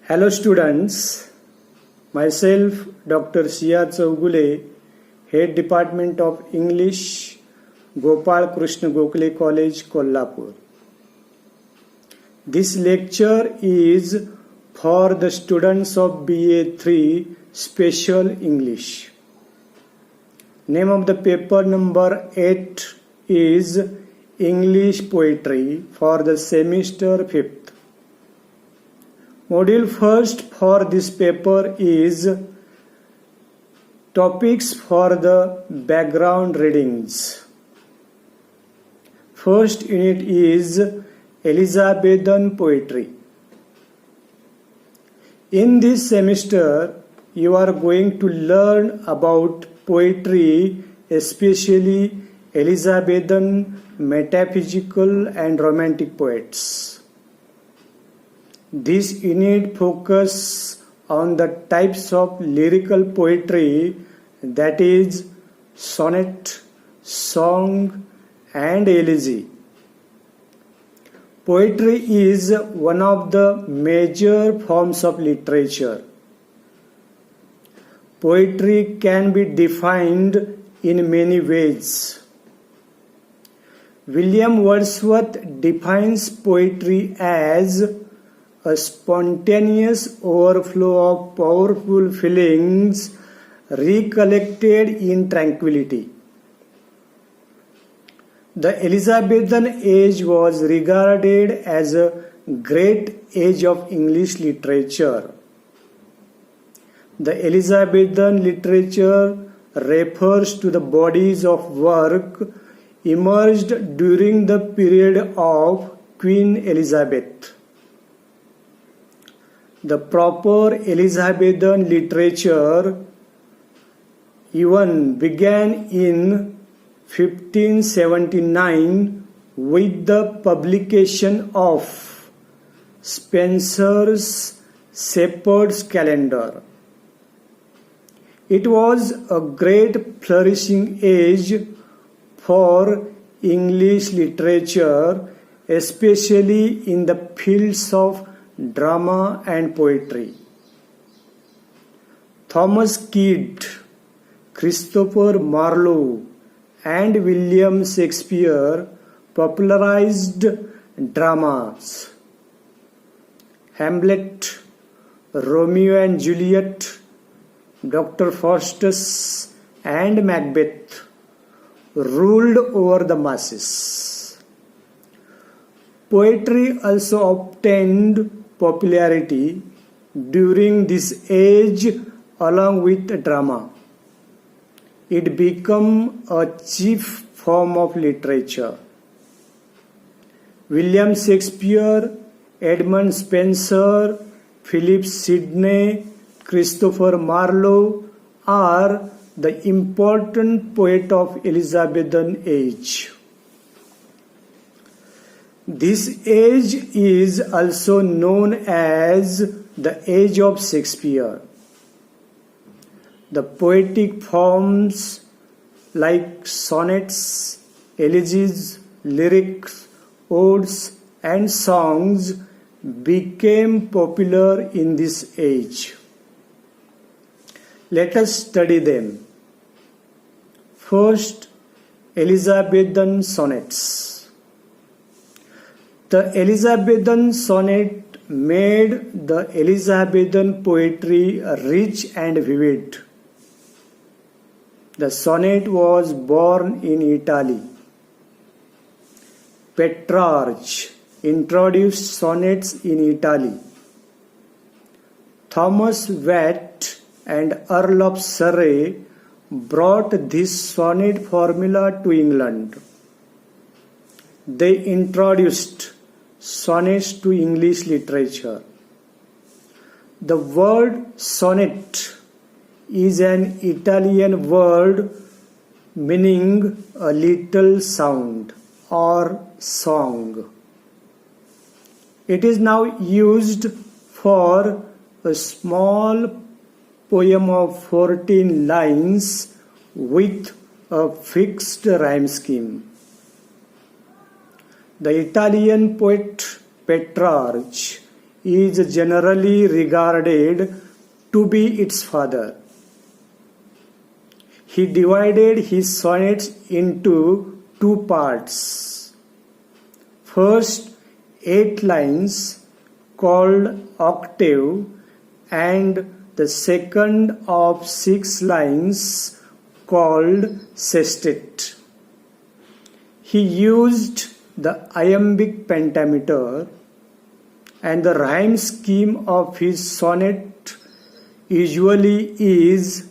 Hello students, myself Dr. C.R. Chaugule, Head Department of English, Gopal Krishna Gokhale College, Kolhapur. This lecture is for the students of BA 3 Special English. Name of the paper number 8 is English Poetry for the semester 5th. Module first for this paper is topics for the background readings. First unit is Elizabethan poetry. In this semester, you are going to learn about poetry, especially Elizabethan, metaphysical and romantic poets. This unit focuses on the types of lyrical poetry, that is, sonnet, song, and elegy. Poetry is one of the major forms of literature. Poetry can be defined in many ways. William Wordsworth defines poetry as a spontaneous overflow of powerful feelings recollected in tranquility. The Elizabethan age was regarded as a great age of English literature. The Elizabethan literature refers to the bodies of work emerged during the period of Queen Elizabeth. The proper Elizabethan literature even began in 1579 with the publication of Spenser's Shepherd's Calendar. It was a great flourishing age for English literature, especially in the fields of drama and poetry. Thomas Kyd, Christopher Marlowe, and William Shakespeare popularized dramas. Hamlet, Romeo and Juliet, Dr. Faustus, and Macbeth ruled over the masses. Poetry also obtained popularity during this age along with drama. It became a chief form of literature. William Shakespeare, Edmund Spenser, Philip Sidney, Christopher Marlowe are the important poets of Elizabethan age. This age is also known as the Age of Shakespeare. The poetic forms like sonnets, elegies, lyrics, odes, and songs became popular in this age. Let us study them. First, Elizabethan sonnets. The Elizabethan sonnet made the Elizabethan poetry rich and vivid. The sonnet was born in Italy. Petrarch introduced sonnets in Italy. Thomas Watt and Earl of Surrey brought this sonnet formula to England. They introduced sonnets to English literature. The word sonnet is an Italian word meaning a little sound or song. It is now used for a small poem of 14 lines with a fixed rhyme scheme. The Italian poet Petrarch is generally regarded to be its father. He divided his sonnets into two parts. First, 8 lines called octave, and the second of 6 lines called sestet. He used the iambic pentameter, and the rhyme scheme of his sonnet usually is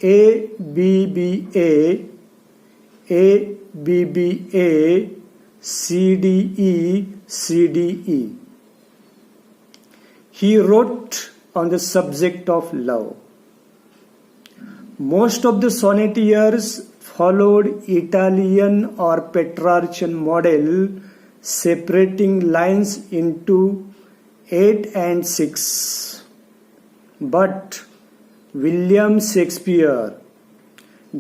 A B B A, A B B A, C D E, C D E. He wrote on the subject of love. Most of the sonneteers followed Italian or Petrarchan model, separating lines into 8 and 6. But William Shakespeare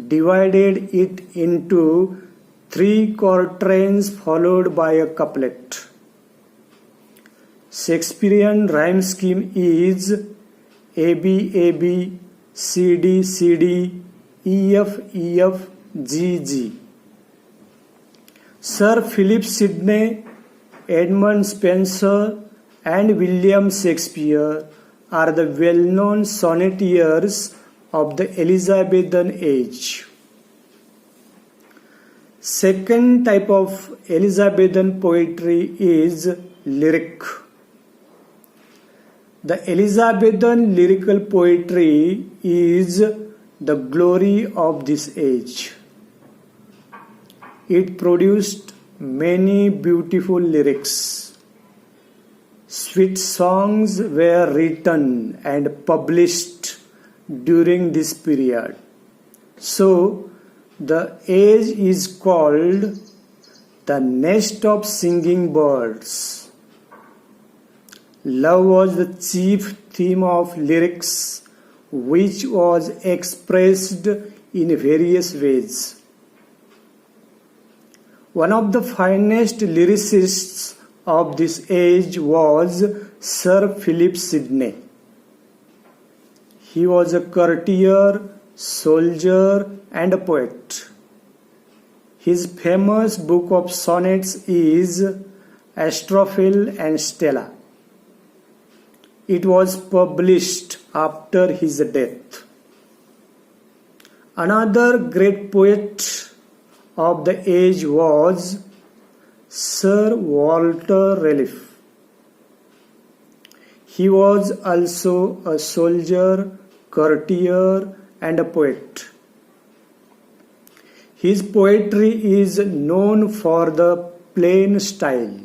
divided it into 3 quatrains followed by a couplet. Shakespearean rhyme scheme is AB AB, CD CD, EF EF, GG. Sir Philip Sidney, Edmund Spenser, and William Shakespeare are the well-known sonneteers of the Elizabethan age. Second type of Elizabethan poetry is lyric. The Elizabethan lyrical poetry is the glory of this age. It produced many beautiful lyrics. Sweet songs were written and published during this period. So, the age is called the nest of singing birds. Love was the chief theme of lyrics, which was expressed in various ways. One of the finest lyricists of this age was Sir Philip Sidney. He was a courtier, soldier, and a poet. His famous book of sonnets is Astrophel and Stella. It was published after his death. Another great poet of the age was Sir Walter Raleigh. He was also a soldier, courtier, and a poet. His poetry is known for the plain style.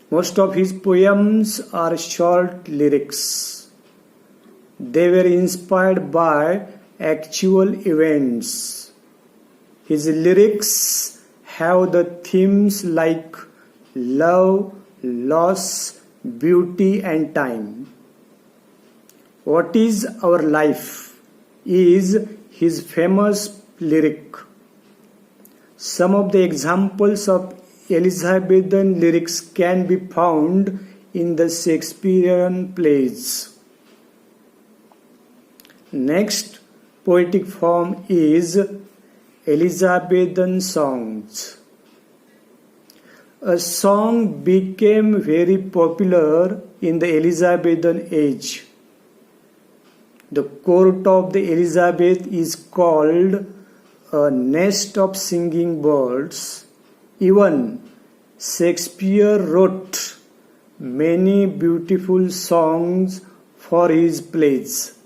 Most of his poems are short lyrics. They were inspired by actual events. His lyrics have the themes like love, loss, beauty, and time. What is Our Life is his famous lyric. Some of the examples of Elizabethan lyrics can be found in the Shakespearean plays. Next poetic form is Elizabethan songs. A song became very popular in the Elizabethan age. The court of the Elizabeth is called a nest of singing birds. Even Shakespeare wrote many beautiful songs for his plays.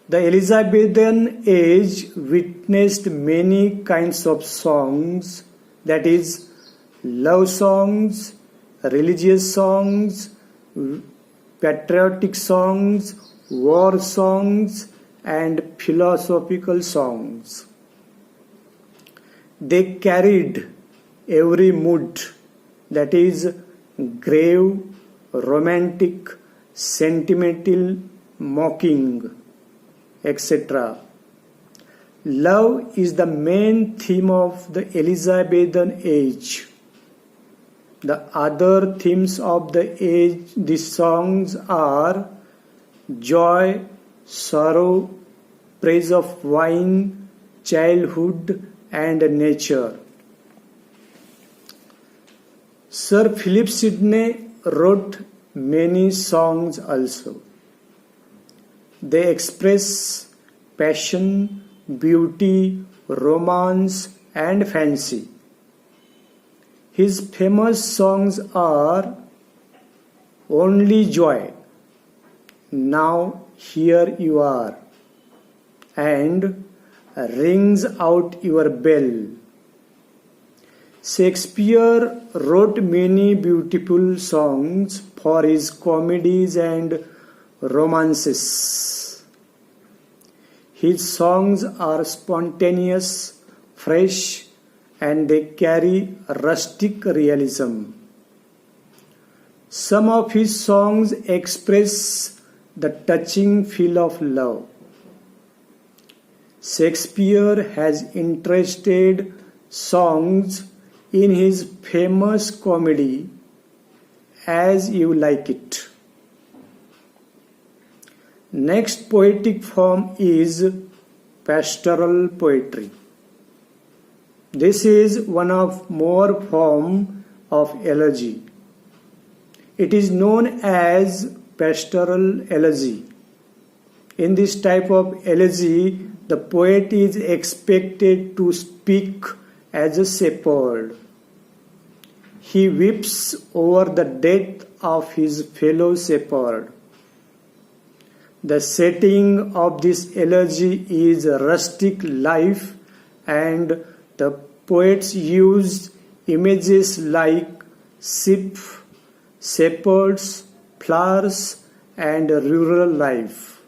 The Elizabethan age witnessed many kinds of songs, that is, love songs, religious songs, patriotic songs, war songs, and philosophical songs. They carried every mood, that is, grave, romantic, sentimental, mocking, etc. Love is the main theme of the Elizabethan age. The other themes of the age, these songs are joy, sorrow, praise of wine, childhood, and nature. Sir Philip Sidney wrote many songs also. They express passion, beauty, romance, and fancy. His famous songs are Only Joy, Now Here You Are, and Rings Out Your Bell. Shakespeare wrote many beautiful songs for his comedies and romances. His songs are spontaneous, fresh, and they carry rustic realism. Some of his songs express the touching feel of love. Shakespeare has interested songs in his famous comedy As You Like It. Next poetic form is pastoral poetry. This is one of more form of elegy. It is known as pastoral elegy. In this type of elegy, the poet is expected to speak as a shepherd. He weeps over the death of his fellow shepherd. The setting of this elegy is rustic life, and the poets use images like sheep, shepherds, flowers, and rural life.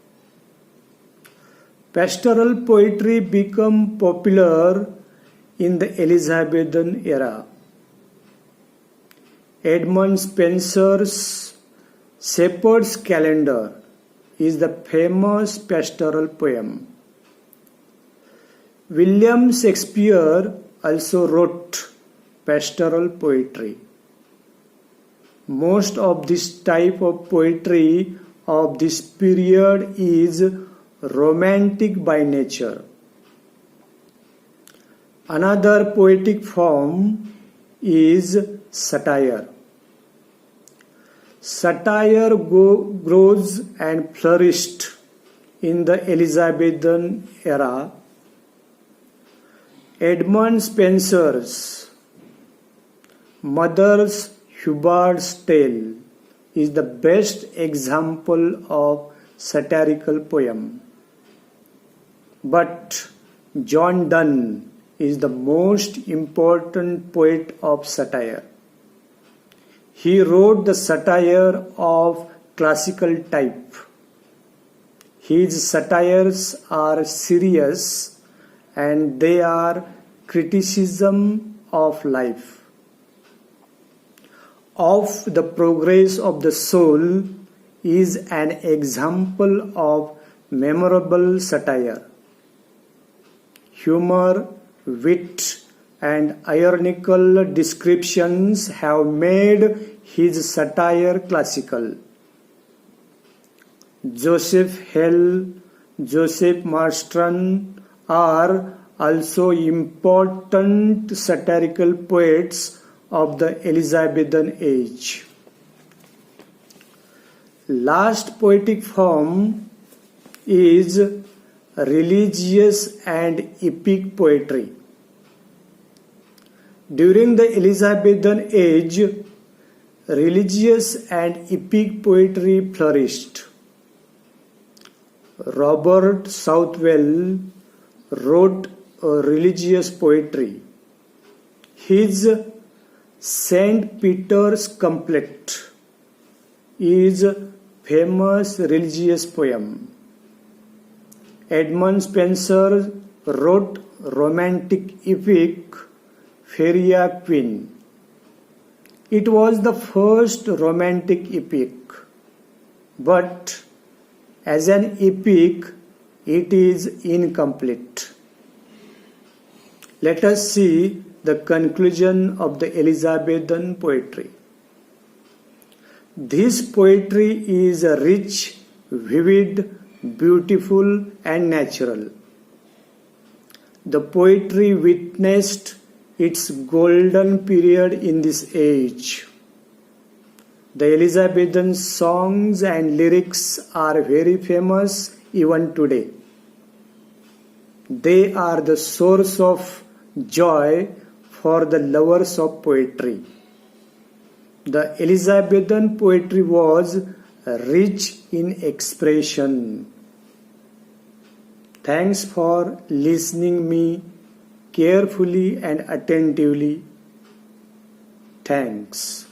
Pastoral poetry became popular in the Elizabethan era. Edmund Spenser's Shepherd's Calendar is the famous pastoral poem. William Shakespeare also wrote pastoral poetry. Most of this type of poetry of this period is romantic by nature. Another poetic form is satire. Satire grows and flourished in the Elizabethan era. Edmund Spenser's Mother Hubbard's Tale is the best example of satirical poem. But John Donne is the most important poet of satire. He wrote the satire of classical type. His satires are serious and they are criticism of life. Of the Progress of the Soul is an example of memorable satire. Humor, wit, and ironical descriptions have made his satire classical. Joseph Hell, Joseph Marston are also important satirical poets of the Elizabethan age. Last poetic form is religious and epic poetry. During the Elizabethan age, religious and epic poetry flourished. Robert Southwell wrote a religious poetry. His St. Peter's Couplet is a famous religious poem. Edmund Spenser wrote romantic epic Faeria Queen. It was the first romantic epic, but as an epic, it is incomplete. Let us see the conclusion of the Elizabethan poetry. This poetry is rich, vivid, beautiful, and natural. The poetry witnessed its golden period in this age. The Elizabethan songs and lyrics are very famous even today. They are the source of joy for the lovers of poetry. The Elizabethan poetry was rich in expression. Thanks for listening me carefully and attentively. Thanks.